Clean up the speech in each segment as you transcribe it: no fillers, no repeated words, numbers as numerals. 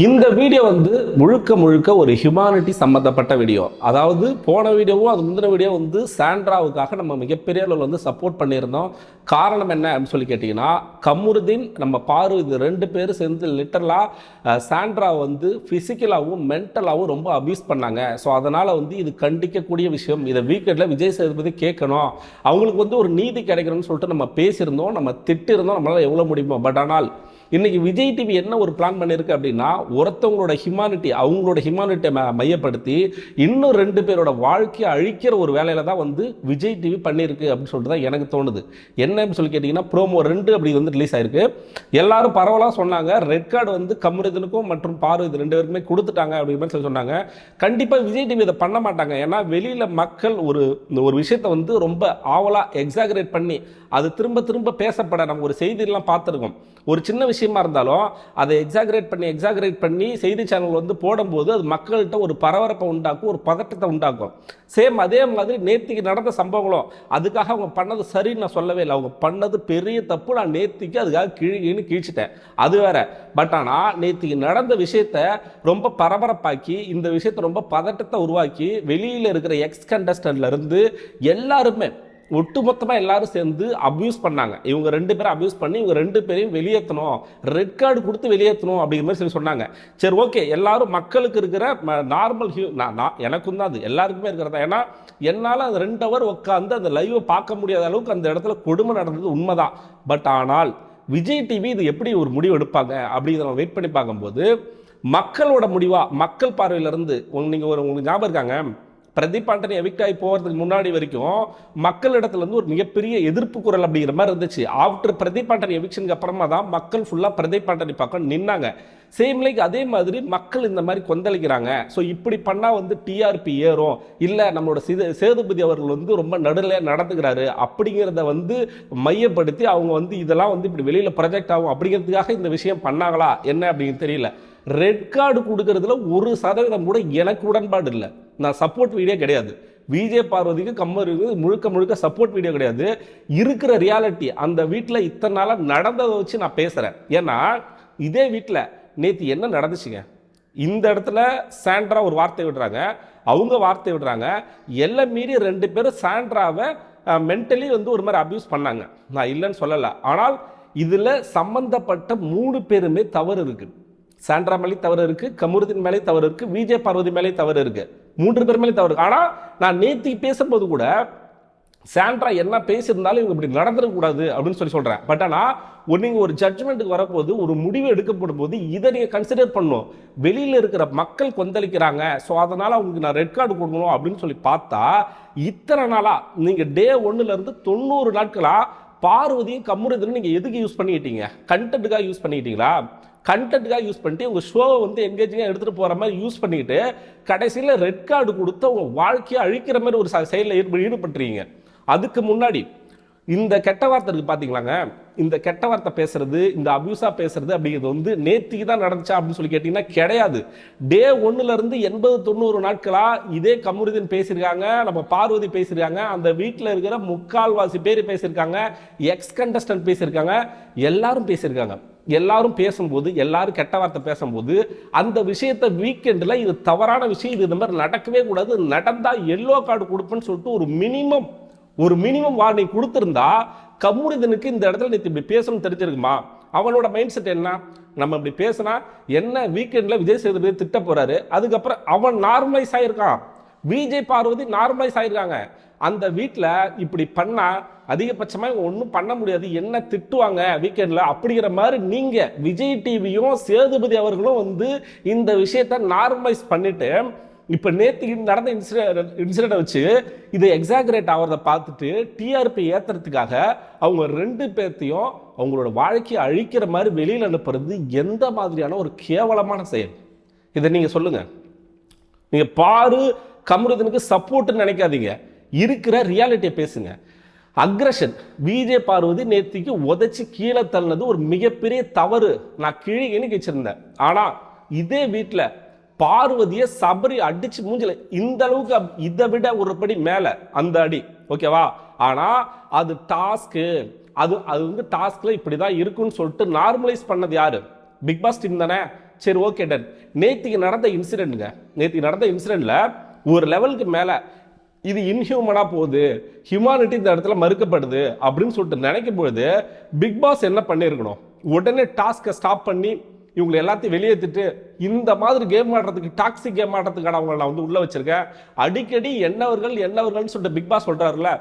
இந்த வீடியோ வந்து முழுக்க முழுக்க ஒரு ஹியூமானிட்டி சம்மந்தப்பட்ட வீடியோ. அதாவது போன வீடியோவும் அது முந்தின வீடியோ வந்து சாண்ட்ராவுக்காக நம்ம மிகப்பெரிய அளவில் வந்து சப்போர்ட் பண்ணியிருந்தோம். காரணம் என்ன அப்படின்னு சொல்லி கேட்டிங்கன்னா, கமருதீன் நம்ம பாரு இது ரெண்டு பேரும் சேர்ந்து லிட்டரலாக சாண்ட்ரா வந்து ஃபிசிக்கலாகவும் மென்டலாகவும் ரொம்ப அபியூஸ் பண்ணாங்க. ஸோ அதனால் வந்து இது கண்டிக்கக்கூடிய விஷயம். இதை வீக்கெண்டில் விஜய் சேதுபதி கேட்கணும், அவங்களுக்கு வந்து ஒரு நீதி கிடைக்கணும்னு சொல்லிட்டு நம்ம பேசியிருந்தோம், நம்ம திட்டிருந்தோம், நம்மளால் எவ்வளோ முடியுமோ. பட் ஆனால் இன்னைக்கு விஜய் டிவி என்ன ஒரு பிளான் பண்ணியிருக்கு அப்படின்னா, ஒருத்தவங்களோட ஹியூமானிட்டியை மையப்படுத்தி இன்னும் ரெண்டு பேரோட வாழ்க்கையை அழிக்கிற ஒரு வேலையில தான் வந்து விஜய் டிவி பண்ணியிருக்கு அப்படின்னு சொல்லிட்டு தான் எனக்கு தோணுது. என்ன சொல்லி கேட்டிங்கன்னா, ப்ரோமோ 2 அப்படி வந்து ரிலீஸ் ஆயிருக்கு. எல்லாரும் பரவலாக சொன்னாங்க ரெட் கார்டு வந்து கமருதீனுக்கும் மற்றும் பாரு இது ரெண்டு பேருக்குமே கொடுத்துட்டாங்க அப்படிங்கிற மாதிரி சொல்லி சொன்னாங்க. கண்டிப்பாக விஜய் டிவி இதை பண்ண மாட்டாங்க. ஏன்னா வெளியில் மக்கள் ஒரு விஷயத்தை வந்து ரொம்ப ஆவலாக எக்ஸாகரேட் பண்ணி அது திரும்ப திரும்ப பேசப்பட நம்ம ஒரு செய்தியெல்லாம் பார்த்துருக்கோம். ஒரு சின்ன விஷயமா இருந்தாலும் அதை எக்ஸாகரேட் பண்ணி செய்தி சேனல் வந்து போடும்போது அது மக்கள்கிட்ட ஒரு பரபரப்பை உண்டாக்கும், ஒரு பதட்டத்தை உண்டாக்கும். சேம் அதே மாதிரி நேத்திக்கு நடந்த சம்பவங்களும் அதுக்காக அவங்க பண்ணது சரின்னு நான் சொல்லவே இல்லை. அவங்க பண்ணது பெரிய தப்பு. நான் நேத்திக்கு அதுக்காக கீழ்ச்சிட்டேன், அது வேற. பட் ஆனால் நேத்திக்கு நடந்த விஷயத்த ரொம்ப பரபரப்பாக்கி இந்த விஷயத்தை ரொம்ப பதட்டத்தை உருவாக்கி வெளியில் இருக்கிற எக்ஸ் கண்டஸ்டன்ட்ல இருந்து எல்லாருமே ஒட்டுமொத்தமாக எல்லாரும் சேர்ந்து அபியூஸ் பண்ணாங்க. இவங்க ரெண்டு பேரும் அபியூஸ் பண்ணி இவங்க ரெண்டு பேரையும் வெளியேற்றணும், ரெட் கார்டு கொடுத்து வெளியேற்றணும் அப்படிங்கிற மாதிரி சொன்னாங்க. சரி, ஓகே, எல்லாரும் மக்களுக்கு இருக்கிற நார்மல் எனக்கும் தான் அது எல்லாருக்குமே இருக்கிறதா. ஏன்னா என்னால் அந்த 2 ஹவர் உட்காந்து அந்த லைவை பார்க்க முடியாத அளவுக்கு அந்த இடத்துல கொடுமை நடந்தது உண்மைதான். பட் ஆனால் விஜய் டிவி இது எப்படி ஒரு முடிவு எடுப்பாங்க அப்படிங்கிறத வெயிட் பண்ணி பார்க்கும்போது மக்களோட முடிவா, மக்கள் பார்வையிலிருந்து உங்களுக்கு ஞாபகம் இருக்காங்க, பிரதீப் ஆண்டனி எவிக்ட் ஆகி போகிறதுக்கு முன்னாடி வரைக்கும் மக்களிடத்துல இருந்து ஒரு மிகப்பெரிய எதிர்ப்பு குரல் அப்படிங்கிற மாதிரி இருந்துச்சு. ஆஃப்டர் பிரதீப் ஆண்டனி எவிக்ஷனுக்கு அப்புறமா தான் மக்கள் ஃபுல்லாக பிரதீப் ஆண்டனி பக்கம் நின்னாங்க. சேம் லைக் அதே மாதிரி மக்கள் இந்த மாதிரி கொந்தளிக்கிறாங்க. ஸோ இப்படி பண்ணால் வந்து டிஆர்பி ஏறும், இல்லை நம்மளோட சேதுபதி அவர்கள் வந்து ரொம்ப நடுநிலையாக நடந்துக்கிறாரு அப்படிங்கிறத வந்து மையப்படுத்தி அவங்க வந்து இதெல்லாம் வந்து இப்படி வெளியில் ப்ரொஜெக்ட் ஆகும் அப்படிங்கிறதுக்காக இந்த விஷயம் பண்ணாங்களா என்ன அப்படிங்கிறது தெரியல. ரெட் கார்டு கொடுக்கறதுல 1% கூட எனக்கு உடன்பாடு இல்லை. நான் சப்போர்ட் வீடியோ கிடையாது. விஜய் பார்வதிக்கு கமருக்கு முழுக்க சப்போர்ட் வீடியோ கிடையாது. இருக்கிற ரியாலிட்டி அந்த வீட்டில் இத்தனை நாளாக நடந்ததை வச்சு நான் பேசுகிறேன். ஏன்னா இதே வீட்டில் நேற்று என்ன நடந்துச்சுங்க, இந்த இடத்துல சாண்ட்ரா ஒரு வார்த்தை விடுறாங்க, அவங்க வார்த்தை விடுறாங்க, எல்லாம் மீறி 2 பேரும் சாண்ட்ராவை மென்டலி வந்து ஒரு மாதிரி அபியூஸ் பண்ணாங்க. நான் இல்லைன்னு சொல்லலை. ஆனால் இதில் சம்பந்தப்பட்ட 3 பேருமே தவறு இருக்குது. சாண்ட்ரா மேலே தவறு இருக்கு, கமருதீன் மேலே தவறு இருக்கு, விஜய் பார்வதி மேலே தவறு இருக்கு, 3 பேர் மேலே தவறு. ஆனால் நான் நேற்று பேசும்போது கூட சாண்ட்ரா என்ன பேசியிருந்தாலும் இவங்க இப்படி நடந்துடக்கூடாது அப்படின்னு சொல்கிறேன். பட் ஆனால் நீங்கள் ஒரு ஜட்ஜ்மெண்ட்டுக்கு வரப்போது, ஒரு முடிவு எடுக்கப்படும் போது இதை நீங்கள் கன்சிடர் பண்ணணும். வெளியில் இருக்கிற மக்கள் கொந்தளிக்கிறாங்க, ஸோ அதனால் அவங்களுக்கு நான் ரெட் கார்டு கொடுக்கணும் அப்படின்னு சொல்லி பார்த்தா இத்தனை நாளாக நீங்கள் டே 1லேருந்து 90 நாட்களாக பார்வதியும் கமருதீனும் நீங்கள் எதுக்கு யூஸ் பண்ணிக்கிட்டீங்க? கண்டென்ட்டுக்காக யூஸ் பண்ணிக்கிட்டீங்களா? கண்டென்ட்டுக்காக யூஸ் பண்ணிட்டு உங்கள் ஷோவை வந்து என்கேஜிங்காக எடுத்துகிட்டு போகிற மாதிரி யூஸ் பண்ணிக்கிட்டு கடைசியில் ரெட் கார்டு கொடுத்து உங்கள் வாழ்க்கையை அழிக்கிற மாதிரி ஒரு செயலில் ஈடுபட்டுறீங்க. அதுக்கு முன்னாடி இந்த கெட்ட வார்த்தை இருக்குது பார்த்தீங்களாங்க, இந்த கெட்ட வார்த்தை பேசுறது, இந்த அபியூஸாக பேசுறது அப்படிங்கிறது வந்து நேற்றுக்கு தான் நடந்துச்சா அப்படின்னு சொல்லி கேட்டிங்கன்னா கிடையாது. டே 1லேருந்து 80-90 நாட்களாக இதே கமருதீன் பேசியிருக்காங்க, நம்ம பார்வதி பேசியிருக்காங்க, அந்த வீட்டில் இருக்கிற 3/4 பேர் பேசியிருக்காங்க, எக்ஸ் கண்டஸ்டன்ட் பேசியிருக்காங்க, எல்லாரும் பேசியிருக்காங்க. எல்லாரும் பேசும்போது, எல்லாரும் கெட்ட வார்த்தை பேசும்போது அந்த விஷயத்தை வீக்கெண்டில் இது தவறான விஷயம், இது இந்த மாதிரி நடக்கவே கூடாது, நடந்தால் எல்லோ கார்டு கொடுப்பேன்னு சொல்லிட்டு ஒரு மினிமம் வார்னிங் கொடுத்துருந்தா கமருதீனுக்கு இந்த இடத்துல நீ இப்படி பேசணும்னு தெரிஞ்சிருக்குமா? அவனோட மைண்ட் செட் என்ன, நம்ம இப்படி பேசினா என்ன வீக்கெண்டில் விஜய் சேதுபதி திட்ட போறாரு, அதுக்கப்புறம் அவன் நார்மலைஸ் ஆயிருக்கான், விஜய் பார்வதி நார்மலைஸ் ஆயிருக்காங்க. அந்த வீட்டில் இப்படி பண்ணால் அதிகபட்சமாக ஒன்றும் பண்ண முடியாது, என்ன திட்டுவாங்க வீக்கெண்டில் அப்படிங்கிற மாதிரி நீங்கள் விஜய் டிவியும் சேதுபதி அவர்களும் வந்து இந்த விஷயத்தை நார்மலைஸ் பண்ணிட்டு இப்போ நேற்று நடந்த இன்சிடென்ட்டை வச்சு இதை எக்ஸாகரேட் ஆகிறத பார்த்துட்டு டிஆர்பி ஏற்றுறதுக்காக அவங்க 2 பேர்த்தையும் அவங்களோட வாழ்க்கையை அழிக்கிற மாதிரி வெளியில் அனுப்புறது எந்த மாதிரியான ஒரு கேவலமான செயல்? இதை நீங்கள் சொல்லுங்கள். நீங்கள் பாரு கமருதீனுக்கு சப்போர்ட்னு நினைக்காதீங்க, இருக்கிற ரியாலிட்டியை பேசுங்க. அக்ரஷன் விஜய் பார்வதி நேற்றுக்கு உதச்சி கீழே தள்ளினது ஒரு மிகப்பெரிய தவறு, நான் கீழே வச்சிருந்தேன். ஆனால் இதே வீட்டில் பார்வதியை சபரி அடிச்சு மூஞ்சில இந்த அளவுக்கு, இதை விட ஒரு படி மேலே அந்த அடி, ஓகேவா? ஆனால் அது டாஸ்க்கு, அது வந்து டாஸ்க்ல இப்படி தான் இருக்குன்னு சொல்லிட்டு நார்மலைஸ் பண்ணது யாரு? பிக் பாஸ் டீம் தானே. சரி ஓகே டன். நேத்திக்கு நடந்த இன்சிடென்ட்ல ஒரு லெவலுக்கு மேல இது இன்ஹியூமனா போகுது, ஹியூமானிட்டி இந்த இடத்துல மறுக்கப்படுது அப்படின்னு சொல்லிட்டு நினைக்கும் பொழுது பிக் பாஸ் என்ன பண்ணிருக்கணும், உடனே டாஸ்கை ஸ்டாப் பண்ணி இவங்களை எல்லாத்தையும் வெளியேற்றிட்டு இந்த மாதிரி கேம் ஆடுறதுக்கு, டாக்ஸிக் கேம் ஆடுறதுக்கான அவங்களை நான் வந்து உள்ள வச்சிருக்கேன். அடிக்கடி என்னவர்கள்னு சொல்லிட்டு பிக் பாஸ் சொல்றாருல,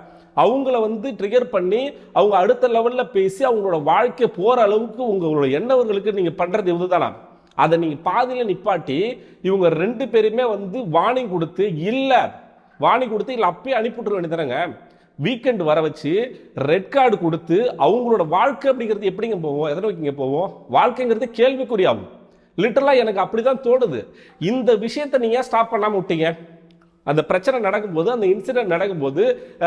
அவங்கள வந்து ட்ரிகர் பண்ணி அவங்க அடுத்த லெவல்ல பேசி அவங்களோட வாழ்க்கை போற அளவுக்கு உங்களோட எண்ணவர்களுக்கு நீங்க பண்றது இதுதானா? அதை நீங்க பாதியில நிப்பாட்டி இவங்க 2 பேருமே வந்து வார்னிங் கொடுத்து இல்ல அப்பயே அனுப்பிவிட்டுற வேண்டியதானங்க. வீக்கெண்ட் வர வச்சு ரெட் கார்டு கொடுத்து அவங்களோட வாழ்க்கை அப்படிங்கிறது எப்படிங்க போவோம், எதனை வைக்கிங்க போவோம்? வாழ்க்கைங்கிறது கேள்விக்குறியாகும். லிட்டரலா எனக்கு அப்படிதான் தோணுது. இந்த விஷயத்தை நீங்க ஸ்டாப் பண்ணாம விட்டீங்க. அந்த பிரச்சனை நடக்கும்போது, அந்த இன்சிடென்ட் நடக்கும்போது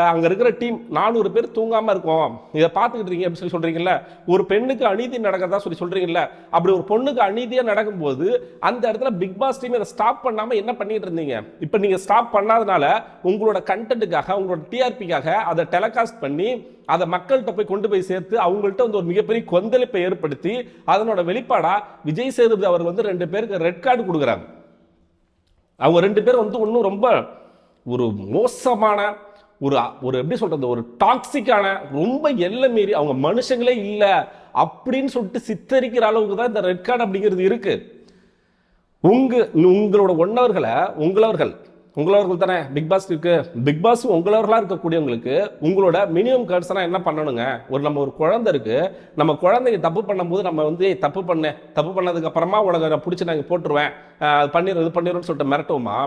அங்க இருக்கிற டீம் 400 பேர் தூங்காம இருக்கோம், இதை பார்த்துக்கிட்டு இருக்கீங்க அப்படின்னு சொல்லி சொல்றீங்கல்ல. ஒரு பெண்ணுக்கு அநீதி நடக்கிறதா சொல்லி சொல்றீங்கல்ல, அப்படி ஒரு பொண்ணுக்கு அநீதியா நடக்கும்போது அந்த இடத்துல பிக் பாஸ் டீம் இதை ஸ்டாப் பண்ணாம என்ன பண்ணிட்டு இருந்தீங்க? இப்ப நீங்க ஸ்டாப் பண்ணாதனால உங்களோட கண்டென்ட்டுக்காக, உங்களோட டிஆர்பிக்காக அதை டெலிகாஸ்ட் பண்ணி அதை மக்கள்கிட்ட போய் கொண்டு போய் சேர்த்து அவங்கள்ட்ட வந்து ஒரு மிகப்பெரிய கொந்தளிப்பை ஏற்படுத்தி அதனோட வெளிப்பாடா விஜய் சேதுபதி அவர் வந்து 2 பேருக்கு ரெட் கார்டு கொடுக்குறாங்க. அவங்க 2 பேர் வந்து ஒன்றும் ரொம்ப ஒரு மோசமான ஒரு எப்படி சொல்றது, ஒரு டாக்ஸிக்கான, ரொம்ப எல்லை மீறி அவங்க மனுஷங்களே இல்லை அப்படின்னு சொல்லிட்டு சித்தரிக்கிற அளவுக்கு தான் இந்த ரெட் கார்டு அப்படிங்கிறது இருக்கு. உங்களோட உங்களவர்கள் தானே பிக் பாஸ் இருக்கு. பிக் பாஸ் உங்களவர்களா இருக்கக்கூடியவங்களுக்கு உங்களோட மினிமம் கர்ட்ஸ்னா என்ன பண்ணணுங்க? நம்ம ஒரு குழந்தை இருக்கு, நம்ம குழந்தைங்க தப்பு பண்ணும்போது நம்ம வந்து தப்பு பண்ணதுக்கு அப்புறமா உனக்கு நான் பிடிச்சி நாங்கள் போட்டுருவேன், இது பண்ணிடுறோம்னு சொல்லிட்டு மிரட்டுவோமா?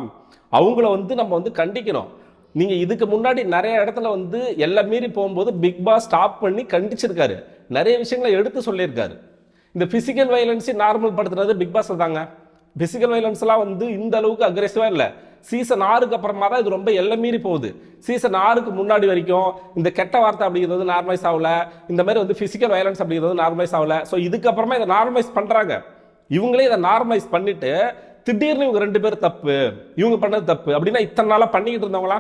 அவங்கள வந்து நம்ம வந்து கண்டிக்கணும். நீங்க இதுக்கு முன்னாடி நிறைய இடத்துல வந்து எல்லாம் மீறி போகும்போது பிக் பாஸ் ஸ்டாப் பண்ணி கண்டிச்சிருக்காரு, நிறைய விஷயங்களை எடுத்து சொல்லியிருக்காரு. இந்த பிசிக்கல் வயலன்ஸை நார்மல் படுத்துறது பிக் பாஸ் தாங்க. பிசிக்கல் வயலன்ஸ் எல்லாம் வந்து இந்த அளவுக்கு அக்ரெசிவா இல்லை. சீசன் 6க்கு அப்புறமா தான் இது ரொம்ப எல்லை மீறி போகுது. சீசன் 6க்கு முன்னாடி வரைக்கும் இந்த கெட்ட வார்த்தை அப்படிங்கிறது நார்மலைஸ் ஆகல, இந்த மாதிரி வந்து பிசிக்கல் வயலன்ஸ் அப்படிங்கிறது நார்மலைஸ் ஆகல. ஸோ இதுக்கப்புறமா இதை நார்மலைஸ் பண்றாங்க. இவங்களே இதை நார்மலைஸ் பண்ணிட்டு திடீர்னு இவங்க 2 பேர் தப்பு, இவங்க பண்ணது தப்பு அப்படின்னா இத்தனை நாளா பண்ணிக்கிட்டு இருந்தவங்களா?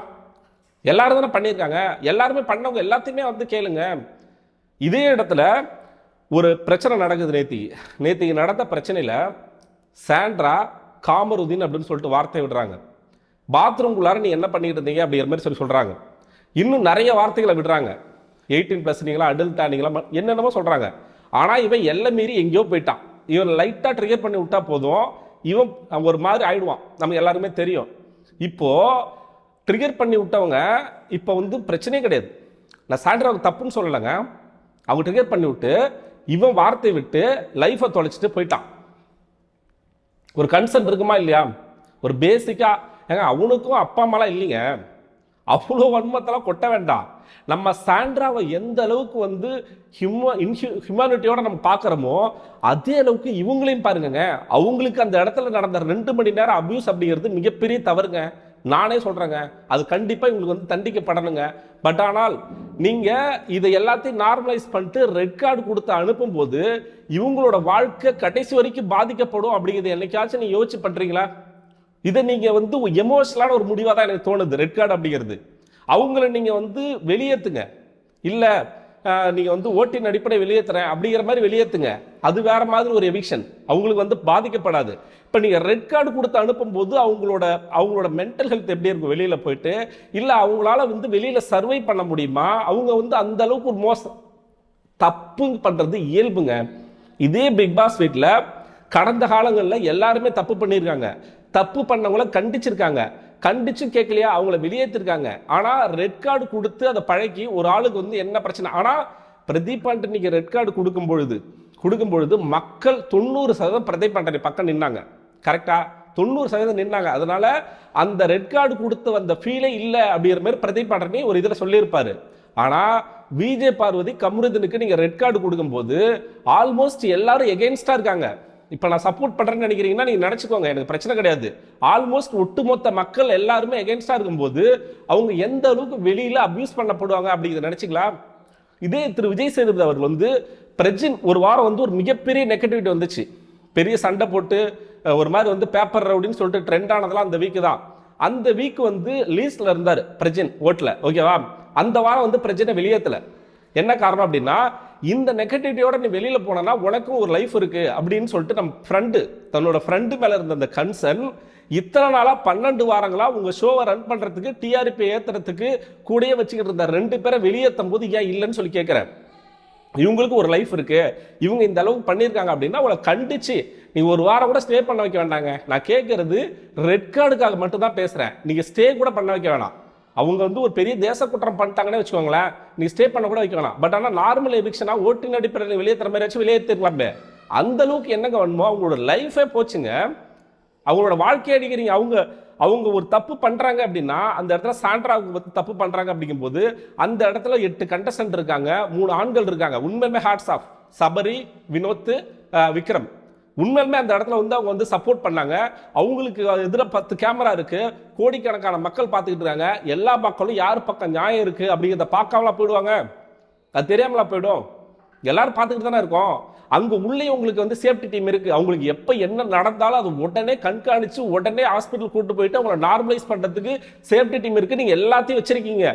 எல்லாரும் தானே பண்ணியிருக்காங்க. எல்லாருமே பண்ணவங்க எல்லாத்தையுமே வந்து கேளுங்க. இதே இடத்துல ஒரு பிரச்சனை நடக்குது. நேத்திக்கு நடந்த பிரச்சனையில சாண்ட்ரா காமருதீன் அப்படின்னு சொல்லிட்டு வார்த்தை விடுறாங்க. பாத்ரூம்குள்ளார நீ என்ன பண்ணிட்டு இருந்தீங்க அப்படிங்கிற மாதிரி சொல்றாங்க. இன்னும் நிறைய வார்த்தைகளை விடுறாங்க. 18+ நீங்களா, அடல்ட்டா நீங்களா, என்னென்னமோ சொல்றாங்க. ஆனா இவன் எல்லாம் மீறி எங்கேயோ போயிட்டான். இவன் லைட்டா ட்ரிகர் பண்ணி விட்டா போதும், இவன் ஒரு மாதிரி ஆயிடுவான். நமக்கு எல்லாருமே தெரியும். இப்போ ட்ரிகர் பண்ணி விட்டவங்க இப்போ வந்து பிரச்சனையே கிடையாது. நான் சாண்ட்ராவுக்கு தப்புன்னு சொல்லலைங்க. அவங்க ட்ரிகர் பண்ணி விட்டு இவன் வார்த்தை விட்டு லைஃபை தொலைச்சிட்டு போயிட்டான். ஒரு கன்சர்ன் இருக்குமா இல்லையா? ஒரு பேசிக்கா அவனுக்கும் அப்பா அம்மாலாம் இல்லைங்க, அவ்வளோ வன்மத்தெல்லாம் கொட்ட வேண்டாம். நம்ம சாண்ட்ராவை எந்த அளவுக்கு வந்து ஹியூமானிட்டியோட நம்ம பார்க்குறோமோ அதே அளவுக்கு இவங்களையும் பாருங்க. அவங்களுக்கு அந்த இடத்துல நடந்த 2 மணி நேரம் அபியூஸ் அப்படிங்கிறது மிகப்பெரிய தவறுங்க. நானே சொல்றேங்க, அது கண்டிப்பா இவங்களுக்கு வந்து தண்டிக்கப்படணுங்க. பட் ஆனால் நீங்க இதை எல்லாத்தையும் நார்மலைஸ் பண்ணிட்டு ரெட் கார்டு கொடுத்து அனுப்பும் போது இவங்களோட வாழ்க்கை கடைசி வரைக்கும் பாதிக்கப்படும் அப்படிங்கிறது என்னைக்காச்சும் நீங்க யோசிச்சு பண்றீங்களா? இதை நீங்க வந்து எமோஷனலான ஒரு முடிவா தான் எனக்கு தோணுது. ரெட் கார்டு அப்படிங்கிறது அவங்கள நீங்க வந்து வெளியேற்றுங்க, இல்ல நீங்க வந்து ஓட்டின் அடிப்படை வெளியேற்றுறேன் அப்படிங்கிற மாதிரி வெளியேற்றுங்க. அது வேற மாதிரி ஒரு எவிக்ஷன், அவங்களுக்கு வந்து பாதிக்கப்படாது. இப்போ நீங்க ரெட் கார்டு கொடுத்து அனுப்பும் போது அவங்களோட மென்டல் ஹெல்த் எப்படி இருக்கும் வெளியில போயிட்டு, இல்ல அவங்களால வந்து வெளியில சர்வை பண்ண முடியுமா? அவங்க வந்து அந்த அளவுக்கு ஒரு மோசம் தப்பு பண்றது இயல்புங்க. இதே பிக் பாஸ் வீட்டில் கடந்த காலங்களில் எல்லாருமே தப்பு பண்ணியிருக்காங்க. தப்பு பண்ணவங்கள கண்டிச்சிருக்காங்க. கண்டிச்சு கேட்கலையா, அவங்கள வெளியேற்றிருக்காங்க. ஆனா ரெட் கார்டு கொடுத்து அதை பழக்கி ஒரு ஆளுக்கு வந்து என்ன பிரச்சனை? ஆனா பிரதீப் ஆண்டனிக்கு ரெட் கார்டு கொடுக்கும் பொழுது மக்கள் 90% பிரதீப் ஆண்டனி பக்கம் நின்னாங்க. கரெக்டா? 90% நின்னாங்க. அதனால அந்த ரெட் கார்டு கொடுத்து வந்த ஃபீலே இல்லை அப்படிங்கிற மாதிரி பிரதீப் ஆண்டனி ஒரு இதில் சொல்லியிருப்பாரு. ஆனா விஜய் பார்வதி கமருதீனுக்கு நீங்க ரெட் கார்டு கொடுக்கும் போது ஆல்மோஸ்ட் எல்லாரும் எகெயின்ஸ்டா இருக்காங்க. இப்ப நான் சப்போர்ட் பண்றேன்னு நினைக்கிறீங்கன்னா நீங்க நினைச்சுக்கோங்க, எனக்கு பிரச்சனை கிடையாது. ஆல்மோஸ்ட் ஒட்டுமொத்த மக்கள் எல்லாருமே எகெயின்ஸ்டா இருக்கும்போது அவங்க எந்த அளவுக்கு வெளியில அபியூஸ் பண்ணப்படுவாங்க அப்படிங்கிறத நினைச்சுக்கலாம். இதே திரு விஜய் சேதுபதி அவர்கள் வந்து பிரஜின் ஒரு வாரம் வந்து ஒரு மிகப்பெரிய நெகட்டிவிட்டி வந்துச்சு. பெரிய சண்டை போட்டு ஒரு மாதிரி வந்து பேப்பர் ரவுடின்னு சொல்லிட்டு ட்ரெண்ட் ஆனதெல்லாம் அந்த வீக்கு தான். அந்த வீக் வந்து லீஸ்ட்ல இருந்தார் பிரஜின் ஓட்ல, ஓகேவா? அந்த வாரம் வந்து பிரஜினை வெளியேற்றல. என்ன காரணம் அப்படின்னா இந்த நெகட்டிவிட்டியோட நீ வெளியில போனா உனக்கும் ஒரு லைஃப் இருக்கு அப்படின்னு சொல்லிட்டு நம்ம ஃப்ரெண்டு தன்னோட ஃப்ரெண்டு மேல இருந்த அந்த கன்சர்ன் இத்தனை நாளா 12 வாரங்களா உங்க ஷோவை ரன் பண்றதுக்கு டிஆர்பி ஏத்துறதுக்கு கூடயே வச்சுக்கிட்டு இருந்த 2 பேரை வெளியேற்றும் போது ஏன் இல்லைன்னு சொல்லி கேட்கிறேன். இவங்களுக்கு ஒரு லைஃப் இருக்கு, இவங்க இந்த அளவுக்கு பண்ணியிருக்காங்க அப்படின்னா அவளை கண்டிச்சு நீ ஒரு வாரம் கூட ஸ்டே பண்ண வைக்க வேண்டாங்க. நான் கேட்கறது ரெட் கார்டுக்காக மட்டும் தான் பேசுறேன். நீங்க ஸ்டே கூட பண்ண வைக்க வேணாம். அவங்க ஒரு பெரிய தேச குற்றம் பண்ணிட்டாங்கன்னு வச்சுக்கோங்களேன், நீ ஸ்டே பண்ண கூட வைக்க வேணாம். பட் ஆனால் நார்மல் எவிக்ஷனா ஓட்டின் அடிப்படையில் வெளியேற்றுற மாதிரி வச்சு வெளியேற்றிருக்கலாமே. அந்த அளவுக்கு என்னங்க வேணுமோ அவங்களோட லைஃபே போச்சுங்க. அவங்களோட வாழ்க்கையை அடிக்கிறீங்க. அவங்க ஒரு தப்பு பண்றாங்க அப்படின்னா அந்த இடத்துல சாண்ட்ராவுக்கு தப்பு பண்றாங்க அப்படிங்கும்போது அந்த இடத்துல 8 கண்டஸ்டன்ட் இருக்காங்க, 3 ஆண்கள் இருக்காங்க. உண்மையுமே ஹாட்ஸ் ஆஃப் சபரி, வினோத், விக்ரம். உண்மையுமே அந்த இடத்துல அவங்க சப்போர்ட் பண்ணாங்க. அவங்களுக்கு எதிர 10 கேமரா இருக்கு, கோடிக்கணக்கான மக்கள் பார்த்துக்கிட்டு இருக்காங்க. எல்லா மக்களும் யார் பக்கம் நியாயம் இருக்கு அப்படிங்கிறத பார்க்காமலா போயிடுவாங்க? அது தெரியாமலா போயிடும்? எல்லாரும் பார்த்துக்கிட்டு தானே இருக்கோம். அங்க உள்ளே உங்களுக்கு சேஃப்டி டீம் இருக்கு. அவங்களுக்கு எப்ப என்ன நடந்தாலும் அது உடனே கண்காணிச்சு உடனே ஹாஸ்பிட்டல் கூட்டு போயிட்டு அவங்களை நார்மலைஸ் பண்றதுக்கு சேஃப்டி டீம் இருக்கு. நீங்க எல்லாத்தையும் வச்சிருக்கீங்க.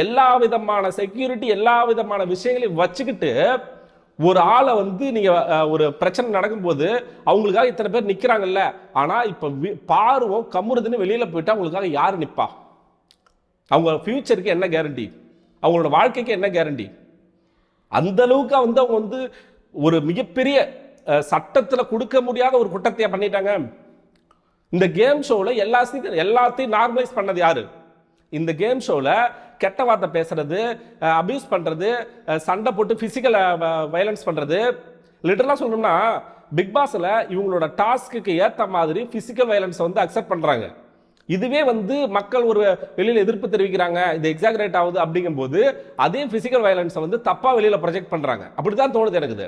எல்லா விதமான செக்யூரிட்டி, எல்லா விதமான விஷயங்களையும் வச்சுக்கிட்டு ஒரு ஆளை நீங்க ஒரு பிரச்சனை நடக்கும்போது அவங்களுக்காக இத்தனை பேர் நிக்கிறாங்கல்ல. ஆனா இப்ப பார்வம் கம்முறதுன்னு வெளியில போயிட்டு அவங்களுக்காக யாரு நிப்பா? அவங்க ஃபியூச்சருக்கு என்ன கேரண்டி? அவங்களோட வாழ்க்கைக்கு என்ன கேரண்டி? அந்த அளவுக்கு அவங்க ஒரு மிகப்பெரிய சட்டத்தில் கொடுக்க முடியாத ஒரு குற்றத்தை பண்ணிட்டாங்க. இந்த கேம் ஷோல எல்லாத்தையும் நார்மலைஸ் பண்ணது யாரு? இந்த கேம் ஷோல கெட்ட வார்த்தை பேசுறது, அபியூஸ் பண்றது, சண்டை போட்டு பிசிக்கல் வயலன்ஸ் பண்றது. லிட்டரலா சொல்லணும்னா பிக் பாஸ்ல இவங்களோட டாஸ்க்கு ஏத்த மாதிரி பிசிக்கல் வயலன்ஸ் அக்செப்ட் பண்றாங்க. இதுவே மக்கள் ஒரு வெளியில எதிர்ப்பு தெரிவிக்கிறாங்க, இது எக்ஸாகரேட் ஆகுது அப்படிங்கும் போது அதே பிசிக்கல் வயலன்ஸ் தப்பா வெளியில ப்ரொஜெக்ட் பண்றாங்க. அப்படிதான் தோணுது எனக்கு.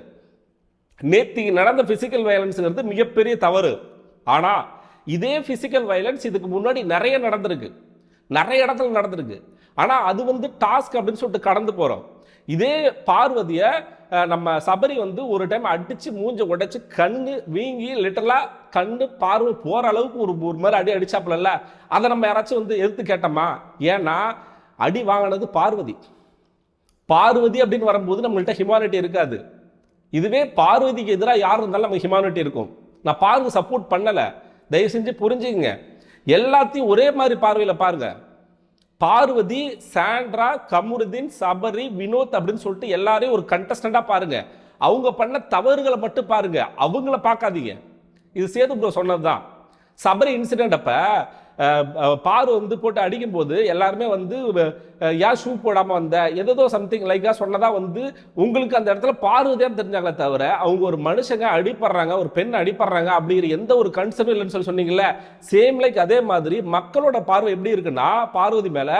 நேத்தி நடந்த பிசிக்கல் வயலன்ஸ்ங்கிறது மிகப்பெரிய தவறு. ஆனா இதே பிசிக்கல் வயலன்ஸ் இதுக்கு முன்னாடி நிறைய நடந்திருக்கு, நிறைய இடத்துல நடந்திருக்கு. ஆனா அது டாஸ்க் அப்படின்னு சொல்லிட்டு கடந்து போறோம். இதே பார்வதிய நம்ம சபரி ஒரு டைம் அடிச்சு மூஞ்ச உடைச்சு கண்ணு வீங்கி லிட்டரலா கண்ணு பார்வை போற அளவுக்கு ஒரு மாதிரி அடி அடிச்சாப்புல. அதை நம்ம யாராச்சும் எதிர்த்து கேட்டோமா? ஏன்னா அடி வாங்கினது பார்வதி. பார்வதி அப்படின்னு வரும்போது நம்மள்கிட்ட ஹியூமானிட்டி இருக்காது. இதுவே பார்வதிக்கு எதிராக யார் இருந்தாலும் நம்ம ஹியூமானிட்டி இருக்கும். நான் பார்வை சப்போர்ட் பண்ணல, தயவு செஞ்சு புரிஞ்சுங்க. எல்லாத்தையும் ஒரே மாதிரி பார்வையில பாருங்க. பார்வதி, சாண்ட்ரா, கமருதீன், சபரி, வினோத் அப்படின்னு சொல்லிட்டு எல்லாரையும் ஒரு கண்டஸ்டண்டா பாருங்க. அவங்க பண்ண தவறுகளை மட்டும் பாருங்க, அவங்கள பார்க்காதீங்க. இது சேது ப்ரோ சொன்னதுதான். சபரி இன்சிடென்ட் அப்ப பாரு போட்டு அடிக்கும் போது எல்லாருமே ஏன் ஷூ போடாம வந்த ஏதோ சம்திங் லைக்கா சொன்னதா உங்களுக்கு அந்த இடத்துல பார்வதியா தெரிஞ்சாங்களே தவிர அவங்க ஒரு மனுஷங்க அடிப்படுறாங்க, ஒரு பெண் அடிப்படுறாங்க அப்படிங்கிற எந்த ஒரு கன்சர்னும் இல்லைன்னு சொல்லி சொன்னீங்கல்ல. சேம் லைக் அதே மாதிரி மக்களோட பார்வை எப்படி இருக்குன்னா பார்வதி மேல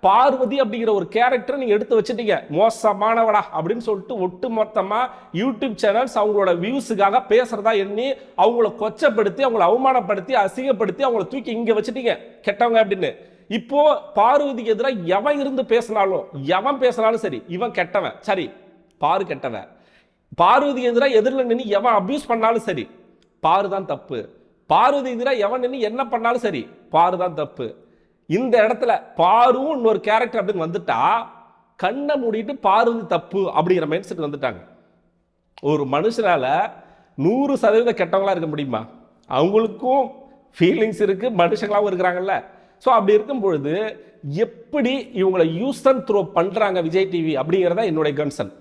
பார்வதி அப்படிங்கிற ஒரு கேரக்டர் நீங்க எடுத்து வச்சுட்டீங்க, மோசமானவடா அப்படின்னு சொல்லிட்டு ஒட்டு மொத்தமா யூடியூப் சேனல்ஸ் அவங்களோட வியூஸுக்காக பேசுறதா எண்ணி அவங்கள கொச்சப்படுத்தி, அவங்களை அவமானப்படுத்தி, அசிங்கப்படுத்தி அவங்கள தூக்கி இங்க வச்சுட்டீங்க கெட்டவங்க அப்படின்னு. இப்போ பார்வதிக்கு எதிராக எவன் இருந்து பேசினாலும் சரி, இவன் கெட்டவன், சரி பாரு கெட்டவன். பார்வதிக்கு எதிராக எதிரில் நின்று எவன் அபியூஸ் பண்ணாலும் சரி, பாருதான் தப்பு. பார்வதி எதிராக எவன் நின்று என்ன பண்ணாலும் சரி, பாருதான் தப்பு. இந்த இடத்துல பாரும் இன்னொரு கேரக்டர் அப்படின்னு வந்துட்டா கண்ணை மூடிட்டு பார்வதி தப்பு அப்படிங்கிற மைண்ட் செட் வந்துட்டாங்க. ஒரு மனுஷனால 100% கெட்டவங்களா இருக்க முடியுமா? அவங்களுக்கும் ஃபீலிங்ஸ் இருக்கு, மனுஷங்களாவும் இருக்கிறாங்கல்ல. ஸோ அப்படி இருக்கும் பொழுது எப்படி இவங்களை யூஸ் அண்ட் த்ரோ பண்றாங்க விஜய் டிவி அப்படிங்கிறத என்னுடைய கன்சர்ன்.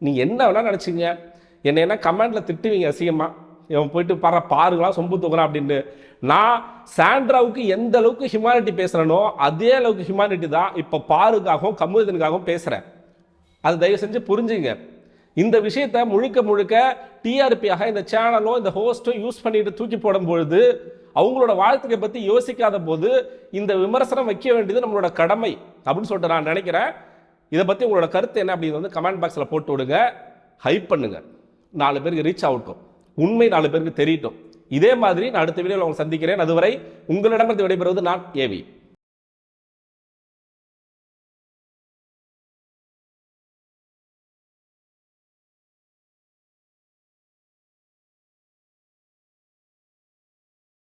நீங்க என்ன வேணா நினைச்சீங்க, என்ன கமெண்ட்ல திட்டுவீங்க அசிங்கமா, இவன் போயிட்டு பாருங்களா சொம்பு தூக்குறான் அப்படின்னு. நான் சாண்ட்ராவுக்கு எந்த அளவுக்கு ஹியூமானிட்டி பேசுறனோ அதே அளவுக்கு ஹியூமானிட்டி தான் இப்ப பாருக்காகவும் கமருதீனுக்காகவும் பேசுறேன். அதை தயவு செஞ்சு புரிஞ்சுங்க. இந்த விஷயத்தை முழுக்க டிஆர்பியாக இந்த சேனலும் இந்த ஹோஸ்டும் யூஸ் பண்ணிட்டு தூக்கி போடும் பொழுது அவங்களோட வாழ்க்கையை பத்தி யோசிக்காத போது இந்த விமர்சனம் வைக்க வேண்டியது நம்மளோட கடமை அப்படின்னு சொல்லிட்டு நான் நினைக்கிறேன். இதை பத்தி உங்களோட கருத்து என்ன அப்படின்னு கமெண்ட் பாக்ஸ்ல போட்டு விடுங்க, ஹைப் பண்ணுங்க, 4 பேருக்கு ரீச் ஆகட்டும், உண்மை 4 பேருக்கு தெரியட்டும். இதே மாதிரி நான் அடுத்த வீடியோவில் உங்களை சந்திக்கிறேன். அதுவரை உங்களிடமிருந்து விடைபெறுவது நான் ஏவி.